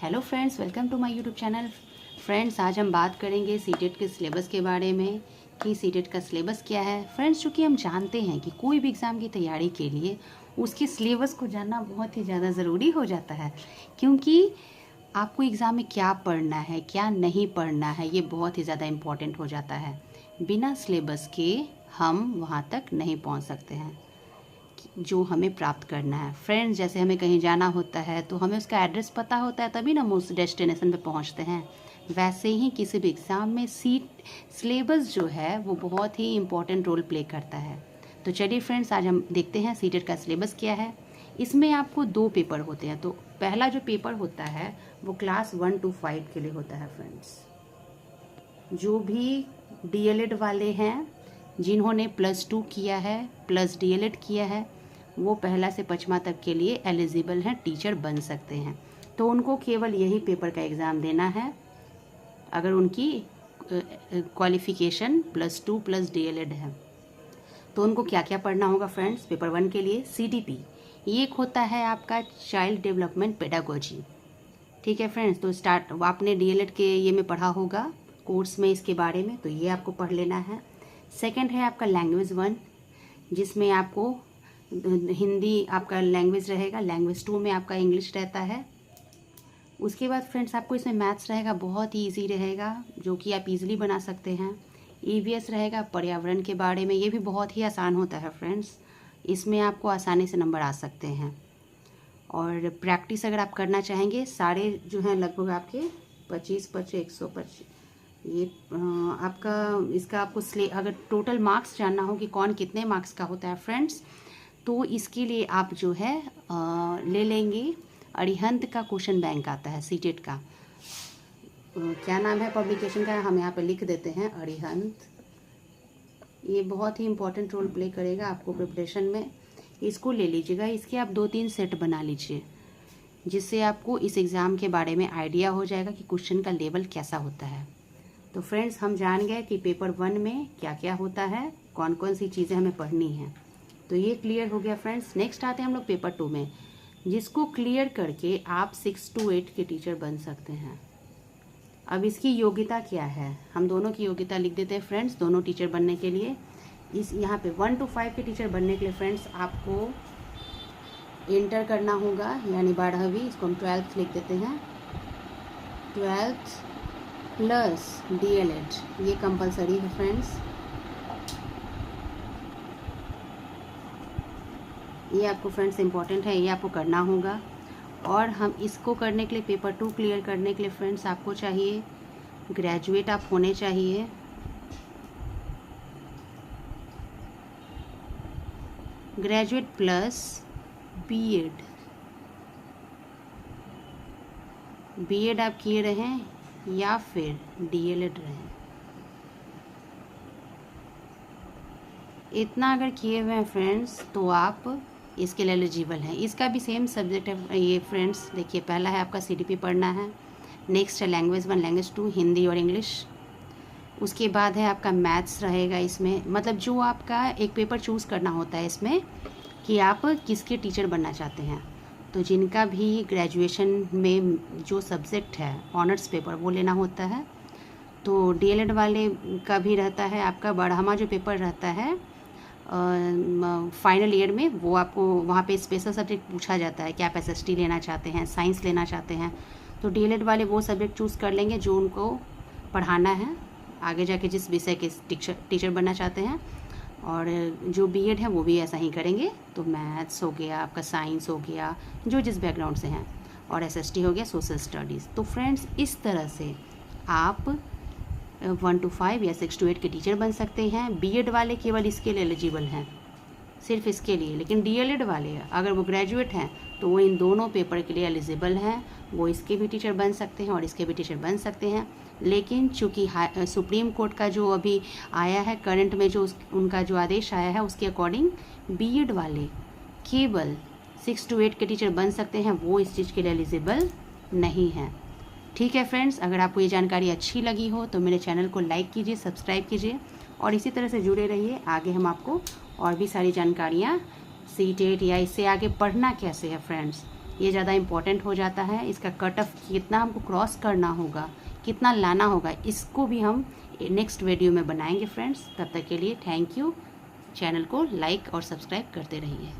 Hello friends, welcome to my YouTube channel. Friends, आज हम बात करेंगे सीटेट के सिलेबस के बारे में कि सीटेट का सिलेबस क्या है। फ्रेंड्स, चूँकि हम जानते हैं कि कोई भी एग्ज़ाम की तैयारी के लिए उसके सिलेबस को जानना बहुत ही ज़्यादा ज़रूरी हो जाता है, क्योंकि आपको एग्ज़ाम में क्या पढ़ना है, क्या नहीं पढ़ना है, ये बहुत ही ज़्यादा इम्पॉर्टेंट हो जाता है। बिना सिलेबस के हम वहाँ तक नहीं पहुँच सकते हैं जो हमें प्राप्त करना है। फ्रेंड्स, जैसे हमें कहीं जाना होता है तो हमें उसका एड्रेस पता होता है, तभी ना हम उस डेस्टिनेशन पे पहुंचते हैं। वैसे ही किसी भी एग्ज़ाम में सिलेबस जो है वो बहुत ही इम्पोर्टेंट रोल प्ले करता है। तो चलिए फ्रेंड्स, आज हम देखते हैं सीटेट का सिलेबस क्या है। इसमें आपको 2 पेपर होते हैं। तो पहला जो पेपर होता है वो क्लास 1 to 5 के लिए होता है। फ्रेंड्स, जो भी डीएलएड वाले हैं, जिन्होंने +2 किया है प्लस डीएलएड किया है, वो पहला से 5वां तक के लिए एलिजिबल हैं, टीचर बन सकते हैं। तो उनको केवल यही पेपर का एग्ज़ाम देना है अगर उनकी क्वालिफ़िकेशन +2 प्लस डीएलएड है। तो उनको क्या क्या पढ़ना होगा फ्रेंड्स? पेपर 1 के लिए सीडीपी, ये एक होता है आपका चाइल्ड डेवलपमेंट पेडागोजी। ठीक है फ्रेंड्स, तो आपने डीएलएड के ये में पढ़ा होगा कोर्स में इसके बारे में, तो ये आपको पढ़ लेना है। सेकंड है आपका लैंग्वेज 1, जिसमें आपको हिंदी आपका लैंग्वेज रहेगा। लैंग्वेज 2 में आपका इंग्लिश रहता है। उसके बाद फ्रेंड्स आपको इसमें मैथ्स रहेगा, बहुत ही इजी रहेगा, जो कि आप इजीली बना सकते हैं। ईवीएस रहेगा पर्यावरण के बारे में, ये भी बहुत ही आसान होता है फ्रेंड्स, इसमें आपको आसानी से नंबर आ सकते हैं। और प्रैक्टिस अगर आप करना चाहेंगे, सारे जो हैं लगभग आपके 25 125 ये आपका इसका आपको अगर टोटल मार्क्स जानना हो कि कौन कितने मार्क्स का होता है फ्रेंड्स, तो इसके लिए आप जो है ले लेंगे अरिहंत का क्वेश्चन बैंक आता है सीटेट का। क्या नाम है पब्लिकेशन का, हम यहाँ पे लिख देते हैं अरिहंत। ये बहुत ही इम्पोर्टेंट रोल प्ले करेगा आपको प्रिपरेशन में। इसको ले लीजिएगा, इसके आप 2-3 सेट बना लीजिए, जिससे आपको इस एग्ज़ाम के बारे में आइडिया हो जाएगा कि क्वेश्चन का लेवल कैसा होता है। तो फ्रेंड्स, हम जान गए कि पेपर 1 में क्या क्या होता है, कौन कौन सी चीज़ें हमें पढ़नी हैं। तो ये क्लियर हो गया फ्रेंड्स। नेक्स्ट आते हैं हम लोग पेपर 2 में, जिसको क्लियर करके आप 6 to 8 के टीचर बन सकते हैं। अब इसकी योग्यता क्या है, हम दोनों की योग्यता लिख देते हैं फ्रेंड्स, दोनों टीचर बनने के लिए। इस यहाँ पे 1 to 5 के टीचर बनने के लिए फ्रेंड्स आपको इंटर करना होगा, यानी 12वीं, इसको हम 12th लिख देते हैं। 12th प्लस डीएलएड, ये कंपलसरी है फ्रेंड्स। ये आपको फ्रेंड्स इम्पॉर्टेंट है, ये आपको करना होगा। और हम इसको करने के लिए, पेपर 2 क्लियर करने के लिए फ्रेंड्स आपको चाहिए ग्रेजुएट आप होने चाहिए। ग्रेजुएट प्लस बीएड, बीएड आप किए रहें या फिर डीएलएड रहें, इतना अगर किए हुए हैं फ्रेंड्स तो आप इसके लिए एलिजिबल हैं। इसका भी सेम सब्जेक्ट है ये फ्रेंड्स। देखिए, पहला है आपका सीडीपी पढ़ना है, नेक्स्ट है लैंग्वेज 1 लैंग्वेज 2 हिंदी और इंग्लिश। उसके बाद है आपका मैथ्स रहेगा इसमें, मतलब जो आपका एक पेपर चूज़ करना होता है इसमें कि आप किसके टीचर बनना चाहते हैं। तो जिनका भी ग्रेजुएशन में जो सब्जेक्ट है ऑनर्स पेपर वो लेना होता है, तो डीएलएड वाले का भी रहता है आपका 12वां जो पेपर रहता है फाइनल ईयर में, वो आपको वहाँ पे स्पेशल सब्जेक्ट पूछा जाता है कि आप एसएसटी लेना चाहते हैं, साइंस लेना चाहते हैं। तो डीएलएड वाले वो सब्जेक्ट चूज़ कर लेंगे जो उनको पढ़ाना है आगे जाके, जिस विषय के टीचर बनना चाहते हैं। और जो बीएड है वो भी ऐसा ही करेंगे। तो मैथ्स हो गया, आपका साइंस हो गया, जो जिस बैकग्राउंड से हैं, और एसएसटी हो गया सोशल स्टडीज़। तो फ्रेंड्स, इस तरह से आप 1 to 5 या 6 to 8 के टीचर बन सकते हैं। बीएड वाले केवल इसके लिए एलिजिबल हैं, सिर्फ इसके लिए। लेकिन डीएलएड वाले अगर वो ग्रेजुएट हैं तो वो इन दोनों पेपर के लिए एलिजिबल हैं, वो इसके भी टीचर बन सकते हैं और इसके भी टीचर बन सकते हैं। लेकिन चूँकि सुप्रीम कोर्ट का जो अभी आया है करंट में, जो उनका जो आदेश आया है, उसके अकॉर्डिंग बीएड वाले केवल 6 to 8 के टीचर बन सकते हैं, वो इस चीज़ के लिए एलिजिबल नहीं हैं। ठीक है फ्रेंड्स, अगर आपको ये जानकारी अच्छी लगी हो तो मेरे चैनल को लाइक कीजिए, सब्सक्राइब कीजिए और इसी तरह से जुड़े रहिए। आगे हम आपको और भी सारी जानकारियाँ सीटेट या इससे आगे पढ़ना कैसे है फ्रेंड्स, ये ज़्यादा इम्पॉर्टेंट हो जाता है। इसका कट ऑफ कितना हमको क्रॉस करना होगा, कितना लाना होगा, इसको भी हम नेक्स्ट वीडियो में बनाएंगे फ्रेंड्स। तब तक के लिए थैंक यू। चैनल को लाइक और सब्सक्राइब करते रहिए।